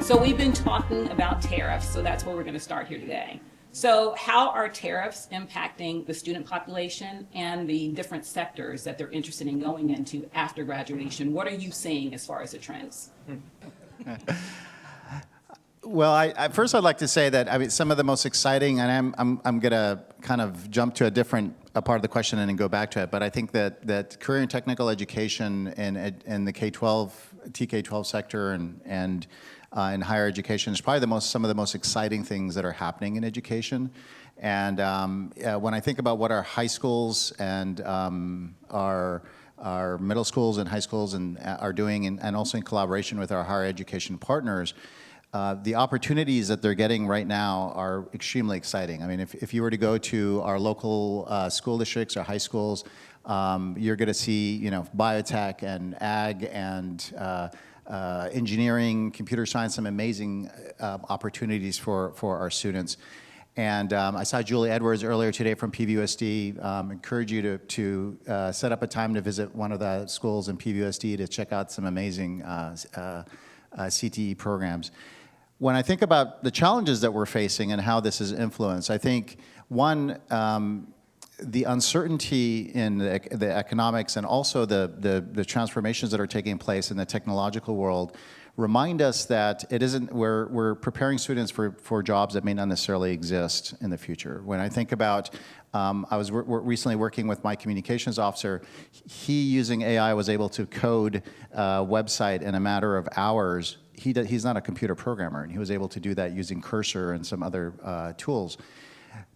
So we've been talking about tariffs, so that's where we're going to start here today. So how are tariffs impacting the student population and the different sectors that they're interested in going into after graduation? What are you seeing as far as the trends? Well, first I'd like to say that some of the most exciting, and I'm going to kind of jump to a part of the question and then go back to it. But I think that career and technical education in the K-12, TK-12 sector and in higher education is probably some of the most exciting things that are happening in education. And when I think about what our high schools and our middle schools and high schools are doing, and also in collaboration with our higher education partners, the opportunities that they're getting right now are extremely exciting. I mean, if you were to go to our local school districts or high schools, you're going to see, biotech and ag and engineering, computer science, some amazing opportunities for our students. And I saw Julie Edwards earlier today from PVUSD. Encourage you to set up a time to visit one of the schools in PVUSD to check out some amazing CTE programs. When I think about the challenges that we're facing and how this is influenced, I think one, the uncertainty in the economics and also the transformations that are taking place in the technological world remind us that it isn't, we're preparing students for jobs that may not necessarily exist in the future. When I think about, I was recently working with my communications officer. He, using AI, was able to code a website in a matter of hours. He's not a computer programmer, and he was able to do that using Cursor and some other tools.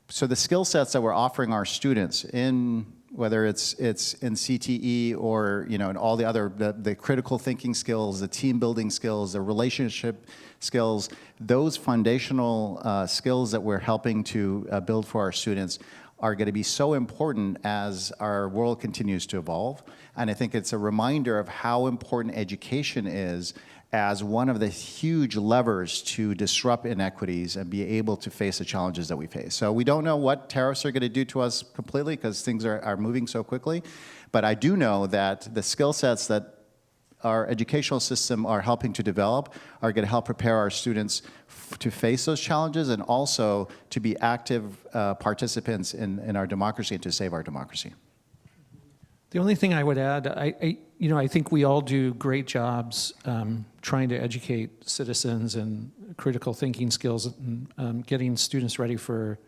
So the skill sets that we're offering our students in, whether it's in CTE or in all the other, the critical thinking skills, the team building skills, the relationship skills, those foundational skills that we're helping to build for our students are going to be so important as our world continues to evolve. And I think it's a reminder of how important education is as one of the huge levers to disrupt inequities and be able to face the challenges that we face. So we don't know what tariffs are going to do to us completely because things are moving so quickly. But I do know that the skill sets that our educational system are helping to develop are going to help prepare our students to face those challenges and also to be active participants in our democracy and to save our democracy. The only thing I would add, I think we all do great jobs trying to educate citizens and critical thinking skills and getting students ready for,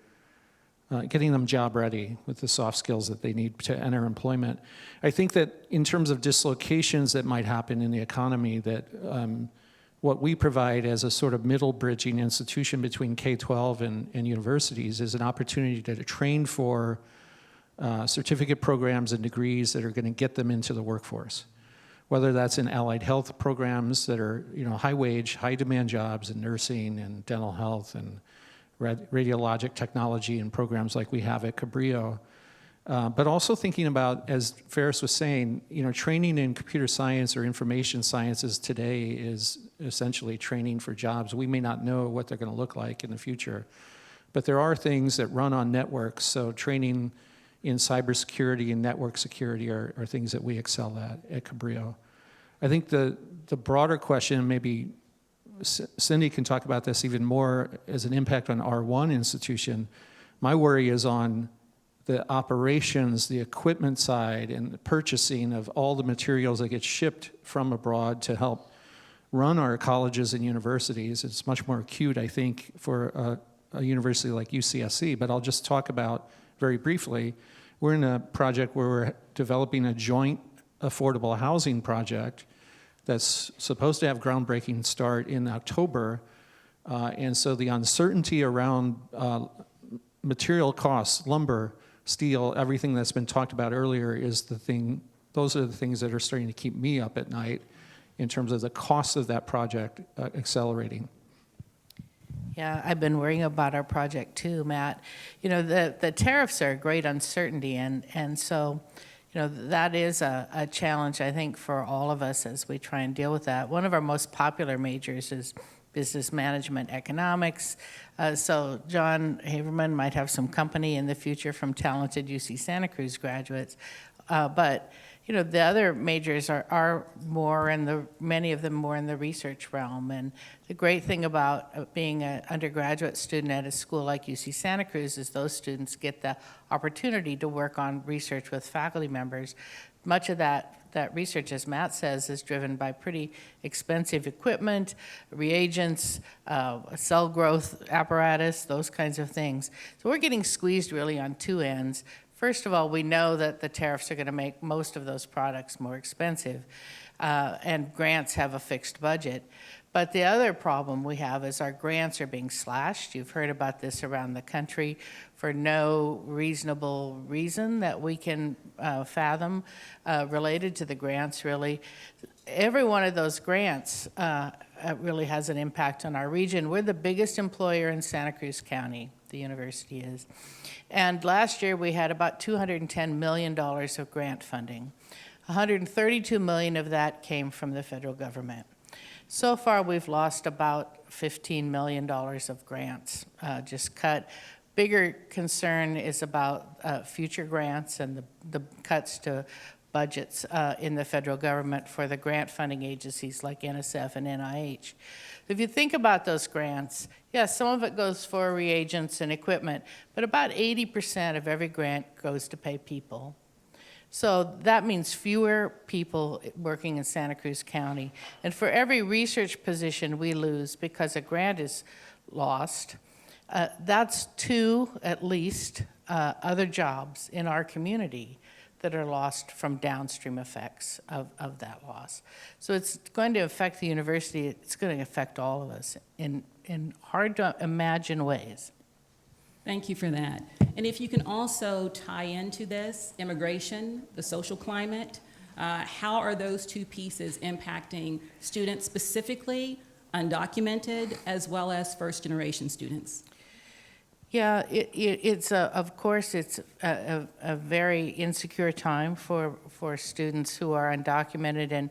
getting them job ready with the soft skills that they need to enter employment. I think that in terms of dislocations that might happen in the economy, that what we provide as a sort of middle bridging institution between K-12 and universities is an opportunity to train for certificate programs and degrees that are going to get them into the workforce, whether that's in allied health programs that are high wage, high demand jobs in nursing and dental health and radiologic technology and programs like we have at Cabrillo. But also thinking about, as Ferris was saying, training in computer science or information sciences today is essentially training for jobs. We may not know what they're going to look like in the future, but there are things that run on networks, so training in cybersecurity and network security are things that we excel at Cabrillo. I think the broader question, maybe Cindy can talk about this even more as an impact on our one institution. My worry is on the operations, the equipment side, and the purchasing of all the materials that get shipped from abroad to help run our colleges and universities. It's much more acute, I think, for a university like UCSC, but I'll just talk about very briefly. We're in a project where we're developing a joint affordable housing project that's supposed to have groundbreaking start in October. And so the uncertainty around material costs, lumber, steel, everything that's been talked about earlier is the thing, those are the things that are starting to keep me up at night in terms of the cost of that project accelerating. Yeah, I've been worrying about our project too, Matt. The tariffs are a great uncertainty, and so, that is a challenge, I think, for all of us as we try and deal with that. One of our most popular majors is business management economics. So John Haverman might have some company in the future from talented UC Santa Cruz graduates. But you know, the other majors are more in the, many of them more in the research realm. And the great thing about being an undergraduate student at a school like UC Santa Cruz is those students get the opportunity to work on research with faculty members. Much of that research, as Matt says, is driven by pretty expensive equipment, reagents, cell growth apparatus, those kinds of things. So we're getting squeezed really on two ends. First of all, we know that the tariffs are going to make most of those products more expensive, and grants have a fixed budget. But the other problem we have is our grants are being slashed. You've heard about this around the country for no reasonable reason that we can fathom related to the grants, really. Every one of those grants really has an impact on our region. We're the biggest employer in Santa Cruz County, the university is. And last year we had about $210 million of grant funding. $132 million of that came from the federal government. So far, we've lost about $15 million of grants, just cut. Bigger concern is about future grants and the cuts to budgets in the federal government for the grant funding agencies like NSF and NIH. If you think about those grants, yes, some of it goes for reagents and equipment, but about 80% of every grant goes to pay people. So that means fewer people working in Santa Cruz County. And for every research position we lose because a grant is lost, that's 2 at least other jobs in our community that are lost from downstream effects of that loss. So it's going to affect the university. It's going to affect all of us in hard to imagine ways. Thank you for that. And if you can also tie into this immigration, the social climate, how are those two pieces impacting students specifically, undocumented, as well as first-generation students? Yeah, of course, it's a very insecure time for students who are undocumented, and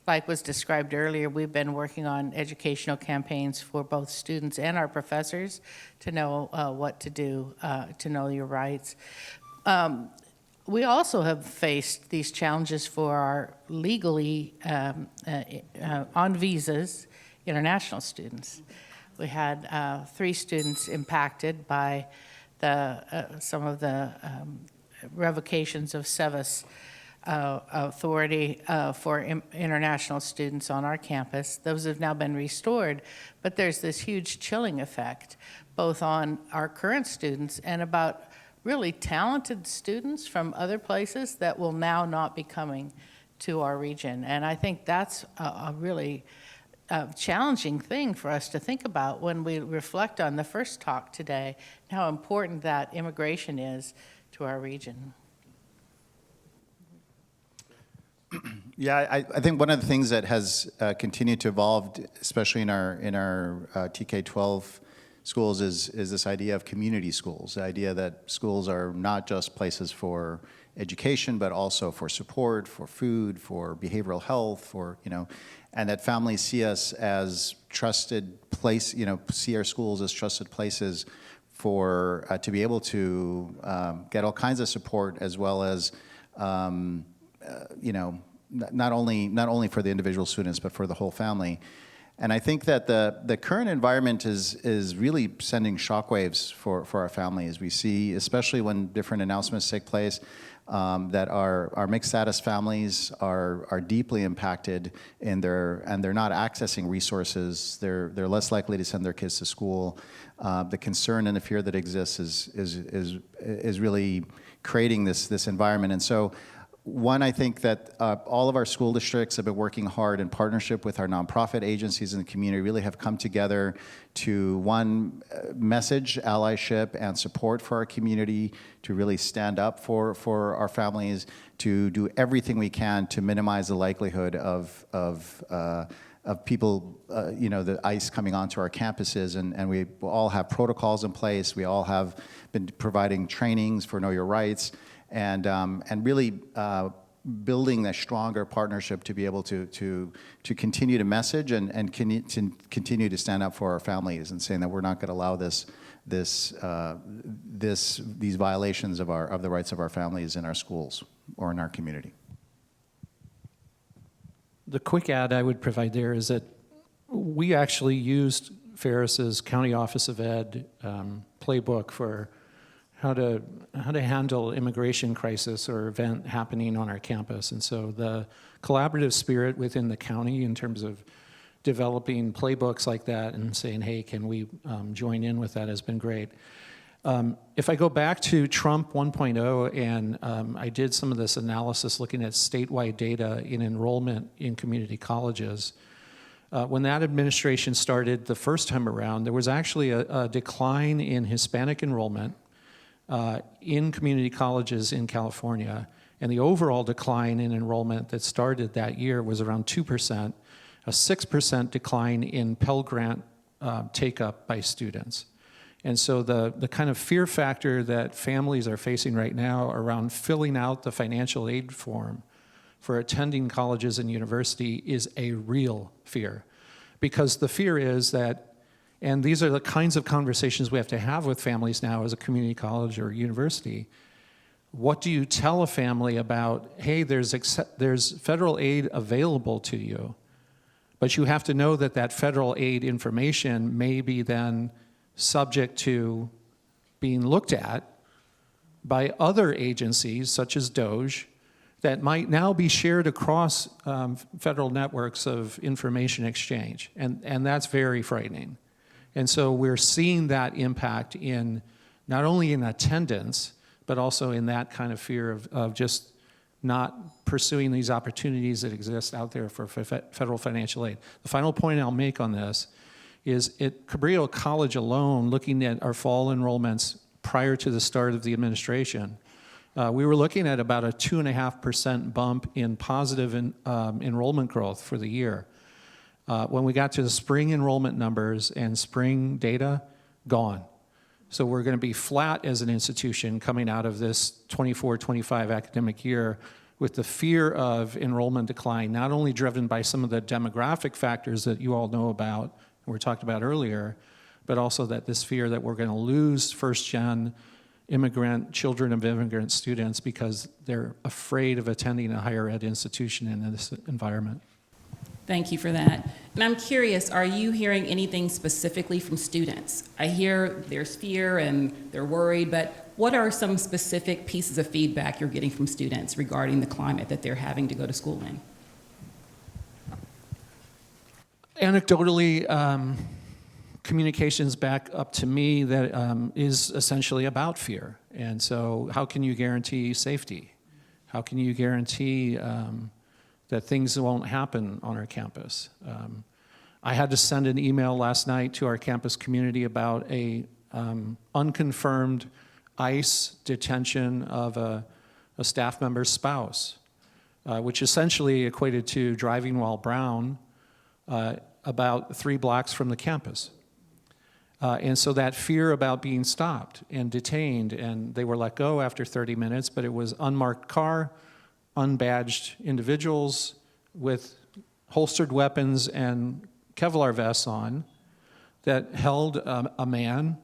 like was described earlier, we've been working on educational campaigns for both students and our professors to know what to do, to know your rights. We also have faced these challenges for our legally on visas international students. We had 3 students impacted by some of the revocations of SEVIS authority for international students on our campus. Those have now been restored, but there's this huge chilling effect, both on our current students and about really talented students from other places that will now not be coming to our region. And I think that's a really challenging thing for us to think about when we reflect on the first talk today, and how important that immigration is to our region. Yeah, I think one of the things that has continued to evolve, especially in our TK-12 schools, is this idea of community schools. The idea that schools are not just places for education, but also for support, for food, for behavioral health, and that families see us as trusted place, see our schools as trusted places for to be able to get all kinds of support, as well as not only for the individual students, but for the whole family. And I think that the current environment is really sending shockwaves for our families. We see, especially when different announcements take place, that our mixed status families are deeply impacted and they're not accessing resources. They're less likely to send their kids to school. The concern and the fear that exists is really creating this environment. And so, one, I think that all of our school districts have been working hard in partnership with our nonprofit agencies in the community, really have come together to, one, message allyship and support for our community, to really stand up for our families, to do everything we can to minimize the likelihood of people, the ICE coming onto our campuses, and we all have protocols in place. We all have been providing trainings for Know Your Rights, and really building a stronger partnership to be able to continue to message and continue to stand up for our families, and saying that we're not going to allow these violations of the rights of our families in our schools or in our community. The quick add I would provide there is that we actually used Ferris's County Office of Ed playbook for how to handle immigration crisis or event happening on our campus. And so the collaborative spirit within the county in terms of developing playbooks like that and saying, hey, can we join in with that has been great. If I go back to Trump 1.0, and I did some of this analysis looking at statewide data in enrollment in community colleges, when that administration started the first time around, there was actually a decline in Hispanic enrollment in community colleges in California, and the overall decline in enrollment that started that year was around 2%, a 6% decline in Pell Grant take-up by students. And so the kind of fear factor that families are facing right now around filling out the financial aid form for attending colleges and university is a real fear. Because the fear is that, and these are the kinds of conversations we have to have with families now as a community college or university. What do you tell a family about, hey, there's federal aid available to you, but you have to know that that federal aid information may be then subject to being looked at by other agencies such as DOGE that might now be shared across federal networks of information exchange. And that's very frightening. And so we're seeing that impact in not only in attendance, but also in that kind of fear of just not pursuing these opportunities that exist out there for federal financial aid. The final point I'll make on this is at Cabrillo College alone, looking at our fall enrollments prior to the start of the administration, we were looking at about a 2.5% bump in positive enrollment growth for the year. When we got to the spring enrollment numbers and spring data, gone. So we're going to be flat as an institution coming out of this 24-25 academic year with the fear of enrollment decline, not only driven by some of the demographic factors that you all know about, and we talked about earlier, but also that this fear that we're going to lose first-gen immigrant, children of immigrant students because they're afraid of attending a higher ed institution in this environment. Thank you for that. And I'm curious, are you hearing anything specifically from students? I hear there's fear and they're worried, but what are some specific pieces of feedback you're getting from students regarding the climate that they're having to go to school in? Anecdotally, communications back up to me that is essentially about fear. And so how can you guarantee safety? How can you guarantee that things won't happen on our campus? I had to send an email last night to our campus community about a unconfirmed ICE detention of a staff member's spouse, which essentially equated to driving while brown about 3 blocks from the campus. And so that fear about being stopped and detained, and they were let go after 30 minutes, but it was unmarked car, unbadged individuals with holstered weapons and Kevlar vests on that held a man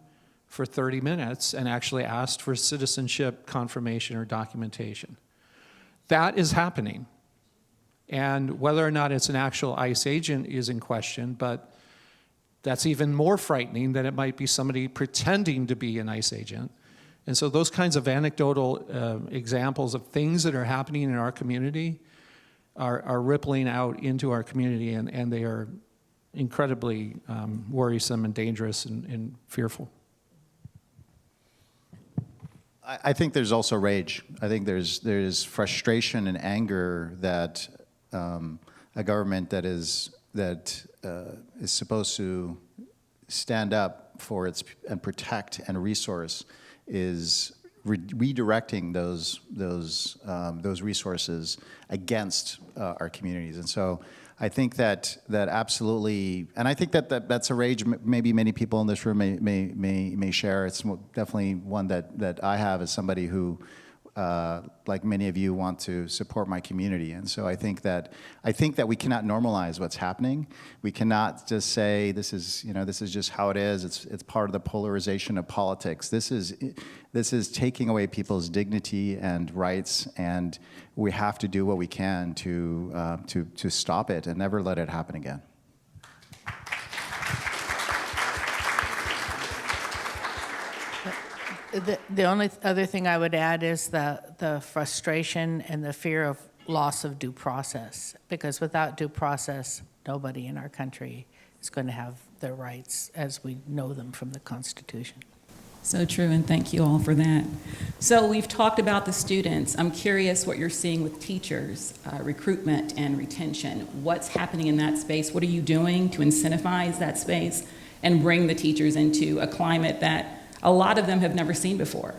for 30 minutes and actually asked for citizenship confirmation or documentation. That is happening. And whether or not it's an actual ICE agent is in question, but that's even more frightening that it might be somebody pretending to be an ICE agent. And so those kinds of anecdotal examples of things that are happening in our community are rippling out into our community, and they are incredibly worrisome and dangerous and fearful. I think there's also rage. I think there's frustration and anger that a government that is supposed to stand up for its and protect and resource is redirecting those resources against our communities. And so I think that absolutely, and I think that's a rage maybe many people in this room may share. It's definitely one that I have as somebody who like many of you, want to support my community. And so I think that we cannot normalize what's happening. We cannot just say this is just how it is. It's part of the polarization of politics. This is taking away people's dignity and rights, and we have to do what we can to stop it and never let it happen again. The only other thing I would add is the frustration and the fear of loss of due process, because without due process, nobody in our country is going to have their rights as we know them from the Constitution. So true, and thank you all for that. So we've talked about the students. I'm curious what you're seeing with teachers, recruitment and retention. What's happening in that space? What are you doing to incentivize that space and bring the teachers into a climate that a lot of them have never seen before?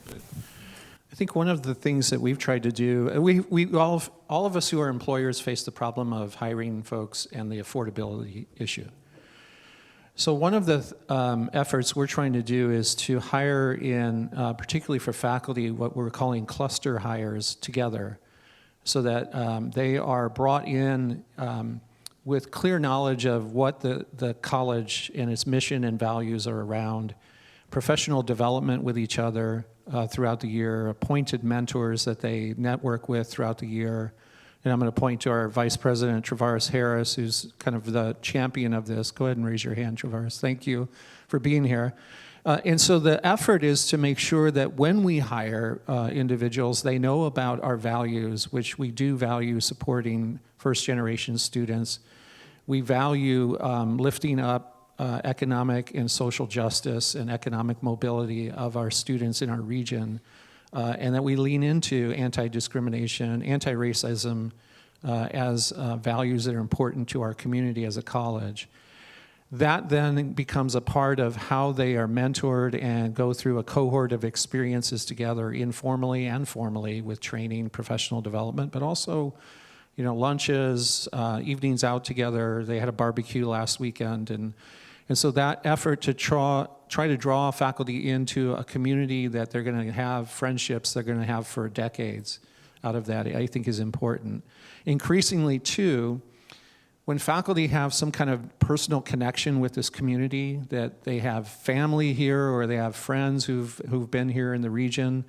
I think one of the things that we've tried to do, we all of us who are employers face the problem of hiring folks and the affordability issue. So one of the efforts we're trying to do is to hire in, particularly for faculty, what we're calling cluster hires together, so that they are brought in with clear knowledge of what the college and its mission and values are around, professional development with each other throughout the year, appointed mentors that they network with throughout the year. And I'm going to point to our Vice President, Travaris Harris, who's kind of the champion of this. Go ahead and raise your hand, Travaris. Thank you for being here. And so the effort is to make sure that when we hire individuals, they know about our values, which we do value supporting first-generation students. We value lifting up economic and social justice and economic mobility of our students in our region, and that we lean into anti-discrimination, anti-racism as values that are important to our community as a college. That then becomes a part of how they are mentored and go through a cohort of experiences together, informally and formally, with training, professional development, but also, lunches, evenings out together. They had a barbecue last weekend, and so that effort to try to draw faculty into a community that they're going to have friendships they're going to have for decades out of that, I think, is important. Increasingly, too, when faculty have some kind of personal connection with this community, that they have family here or they have friends who've been here in the region,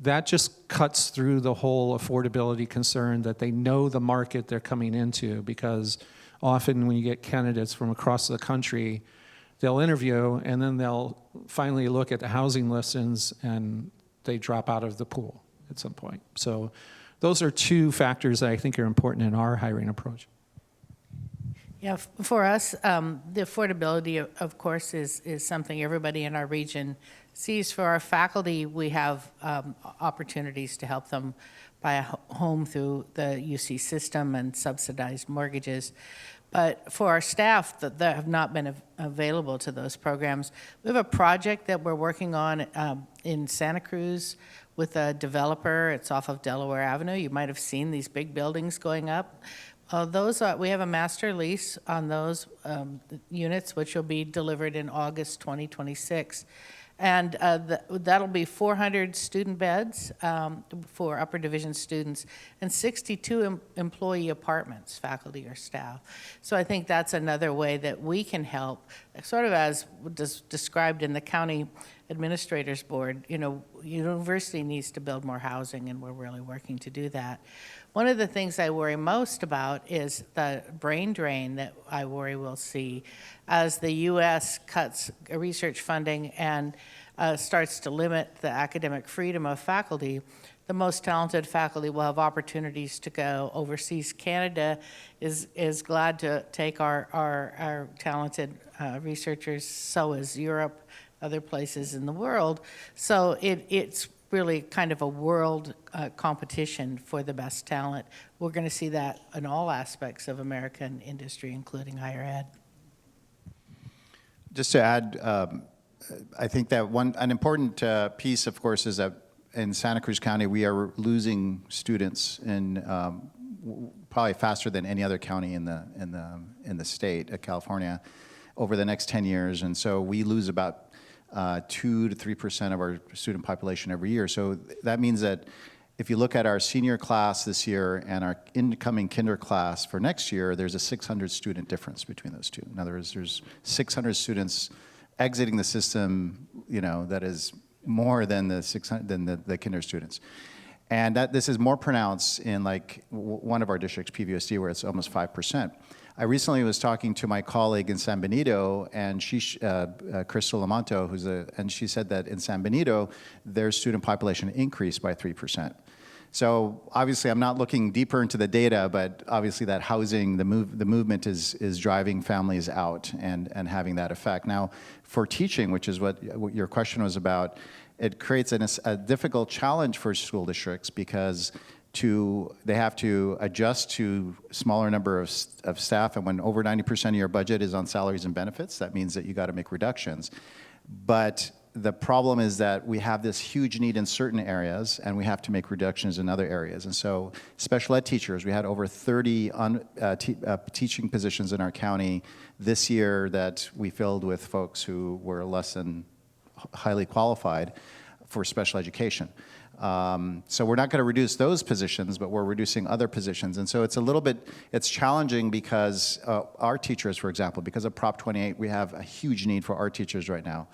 that just cuts through the whole affordability concern, that they know the market they're coming into, because often when you get candidates from across the country, they'll interview and then they'll finally look at the housing listings and they drop out of the pool at some point. So those are two factors that I think are important in our hiring approach. Yeah, for us, the affordability, of course, is something everybody in our region sees. For our faculty, we have opportunities to help them buy a home through the UC system and subsidized mortgages. But for our staff that have not been available to those programs, we have a project that we're working on in Santa Cruz with a developer. It's off of Delaware Avenue. You might have seen these big buildings going up. We have a master lease on those units, which will be delivered in August 2026. And that'll be 400 student beds for upper division students and 62 employee apartments, faculty or staff. So I think that's another way that we can help, sort of as described in the county administrators board. University needs to build more housing, and we're really working to do that. One of the things I worry most about is the brain drain that I worry we'll see as the U.S. cuts research funding and starts to limit the academic freedom of faculty. The most talented faculty will have opportunities to go overseas. Canada is glad to take our talented researchers, so is Europe, other places in the world. So it's really kind of a world competition for the best talent. We're going to see that in all aspects of American industry, including higher ed. Just to add, I think that an important piece, of course, is that in Santa Cruz County, we are losing students in probably faster than any other county in the state of California over the next 10 years. And so we lose about 2 to 3% of our student population every year. So that means that if you look at our senior class this year and our incoming kinder class for next year, there's a 600 student difference between those two. In other words, there's 600 students exiting the system, that is more than the 600 than the kinder students. And this is more pronounced in one of our districts, PVSD, where it's almost 5%. I recently was talking to my colleague in San Benito, and Crystal Lamonto, and she said that in San Benito, their student population increased by 3%. So obviously, I'm not looking deeper into the data, but obviously that housing, the movement is driving families out and having that effect. Now, for teaching, which is what your question was about, it creates a difficult challenge for school districts because they have to adjust to smaller number of staff, and when over 90% of your budget is on salaries and benefits, that means that you got to make reductions. But the problem is that we have this huge need in certain areas, and we have to make reductions in other areas. And so special ed teachers, we had over 30 teaching positions in our county this year that we filled with folks who were less than highly qualified for special education. So we're not going to reduce those positions, but we're reducing other positions. And so it's challenging because our teachers, for example, because of Prop 28, we have a huge need for art teachers right now.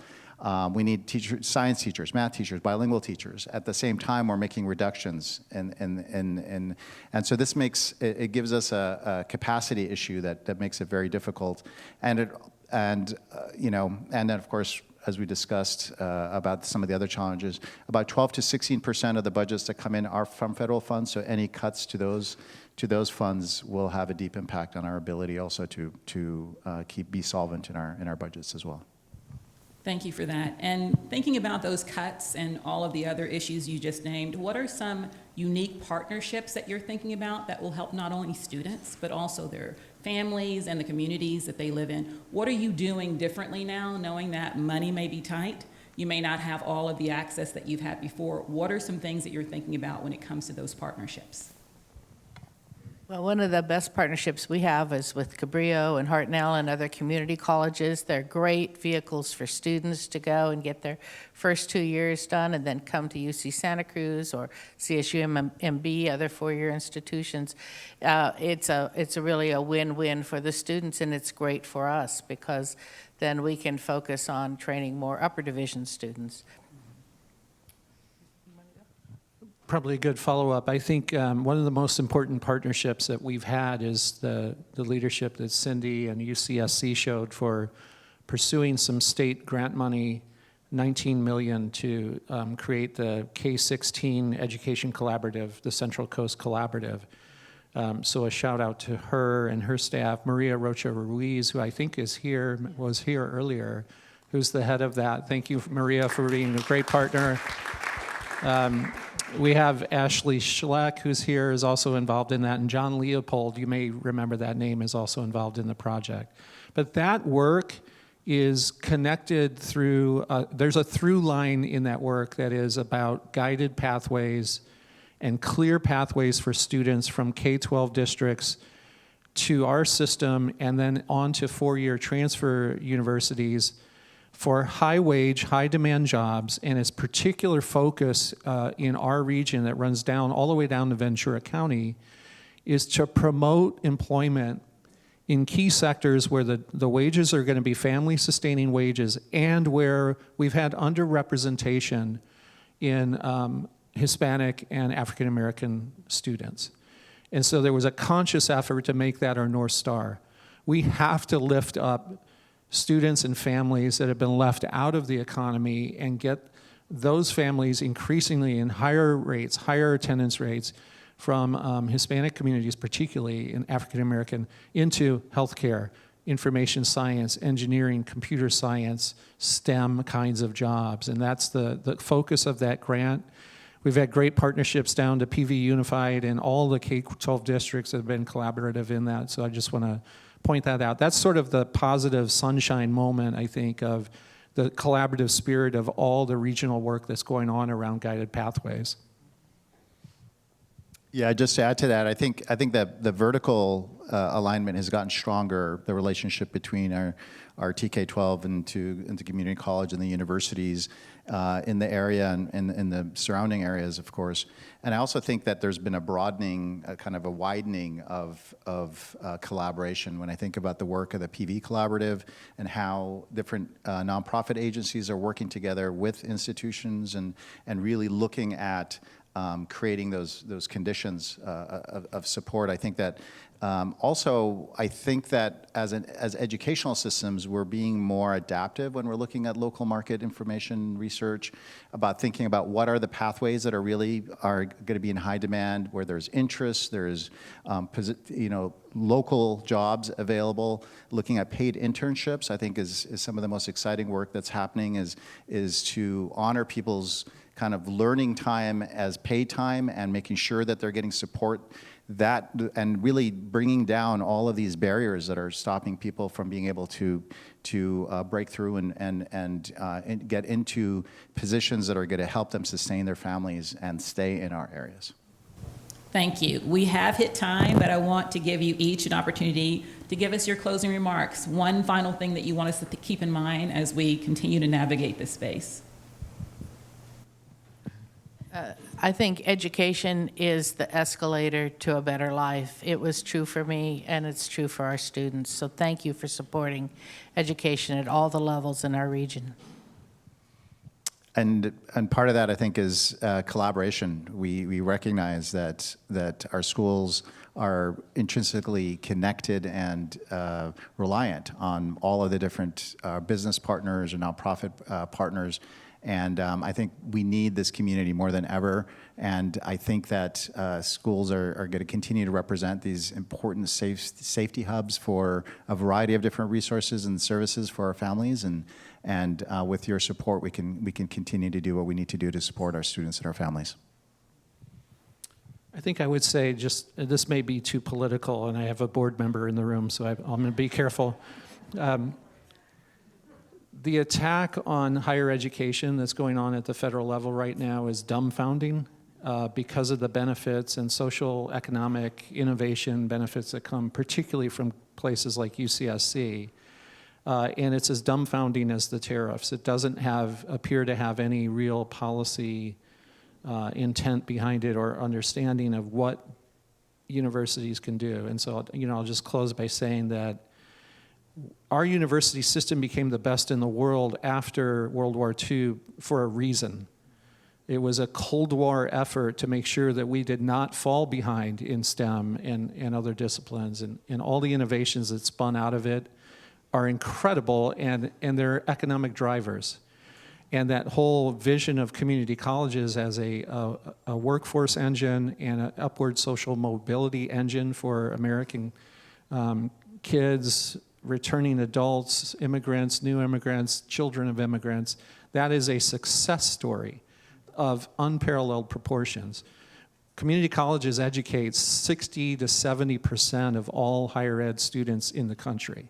We need science teachers, math teachers, bilingual teachers. At the same time, we're making reductions. And so this it gives us a capacity issue that makes it very difficult. And then, of course, as we discussed about some of the other challenges, about 12 to 16% of the budgets that come in are from federal funds, so any cuts to those funds will have a deep impact on our ability also to be solvent in our budgets as well. Thank you for that. And thinking about those cuts and all of the other issues you just named, what are some unique partnerships that you're thinking about that will help not only students, but also their families and the communities that they live in? What are you doing differently now, knowing that money may be tight? You may not have all of the access that you've had before. What are some things that you're thinking about when it comes to those partnerships? Well, one of the best partnerships we have is with Cabrillo and Hartnell and other community colleges. They're great vehicles for students to go and get their first 2 years done and then come to UC Santa Cruz or CSUMB, other four-year institutions. It's really a win-win for the students, and it's great for us because then we can focus on training more upper division students. Probably a good follow-up. I think one of the most important partnerships that we've had is the leadership that Cindy and UCSC showed for pursuing some state grant money, $19 million, to create the K-16 Education Collaborative, the Central Coast Collaborative. So a shout out to her and her staff, Maria Rocha Ruiz, who I think was here earlier, who's the head of that. Thank you, Maria, for being a great partner. We have Ashley Schleck, who's here, is also involved in that, and John Leopold, you may remember that name, is also involved in the project. But that work is connected through, there's a through line in that work that is about guided pathways and clear pathways for students from K-12 districts to our system and then on to four-year transfer universities for high-wage, high-demand jobs, and its particular focus in our region that runs down all the way down to Ventura County is to promote employment in key sectors where the wages are going to be family-sustaining wages and where we've had underrepresentation in Hispanic and African-American students. And so there was a conscious effort to make that our North Star. We have to lift up students and families that have been left out of the economy and get those families increasingly in higher rates, higher attendance rates from Hispanic communities, particularly in African American, into healthcare, information science, engineering, computer science, STEM kinds of jobs. And that's the focus of that grant. We've had great partnerships down to PV Unified and all the K-12 districts that have been collaborative in that. So I just want to point that out. That's sort of the positive sunshine moment, I think, of the collaborative spirit of all the regional work that's going on around guided pathways. Yeah, just to add to that, I think that the vertical alignment has gotten stronger. The relationship between our TK-12 into community college and the universities in the area and in the surrounding areas, of course. And I also think that there's been a broadening, kind of a widening of collaboration. When I think about the work of the PV Collaborative and how different nonprofit agencies are working together with institutions and really looking at creating those conditions of support. I think that also, I think that as educational systems, we're being more adaptive when we're looking at local market information research, about thinking about what are the pathways that are going to be in high demand, where there's interest, there's local jobs available. Looking at paid internships, I think is some of the most exciting work that's happening is to honor people's kind of learning time as paid time and making sure that they're getting support that and really bringing down all of these barriers that are stopping people from being able to break through and get into positions that are going to help them sustain their families and stay in our areas. Thank you. We have hit time, but I want to give you each an opportunity to give us your closing remarks. One final thing that you want us to keep in mind as we continue to navigate this space. I think education is the escalator to a better life. It was true for me, and it's true for our students. So thank you for supporting education at all the levels in our region. And part of that, I think, is collaboration. We recognize that our schools are intrinsically connected and reliant on all of the different business partners or nonprofit partners. And I think we need this community more than ever. And I think that schools are going to continue to represent these important safety hubs for a variety of different resources and services for our families. And with your support, we can continue to do what we need to do to support our students and our families. I think I would say this may be too political, and I have a board member in the room, so I'm going to be careful. The attack on higher education that's going on at the federal level right now is dumbfounding because of the benefits and social, economic, innovation benefits that come particularly from places like UCSC. And it's as dumbfounding as the tariffs. It doesn't appear to have any real policy intent behind it or understanding of what universities can do. And so, I'll just close by saying that our university system became the best in the world after World War II for a reason. It was a Cold War effort to make sure that we did not fall behind in STEM and other disciplines. And all the innovations that spun out of it are incredible, and they're economic drivers. And that whole vision of community colleges as a workforce engine and an upward social mobility engine for American kids, returning adults, immigrants, new immigrants, children of immigrants, that is a success story of unparalleled proportions. Community colleges educate 60 to 70% of all higher ed students in the country.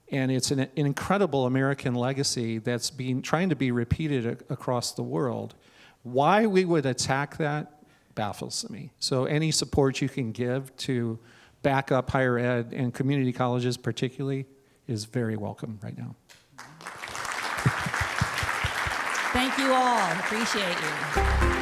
And it's an incredible American legacy that's trying to be repeated across the world. Why we would attack that baffles me. So any support you can give to back up higher ed and community colleges particularly is very welcome right now. Thank you all. Appreciate you.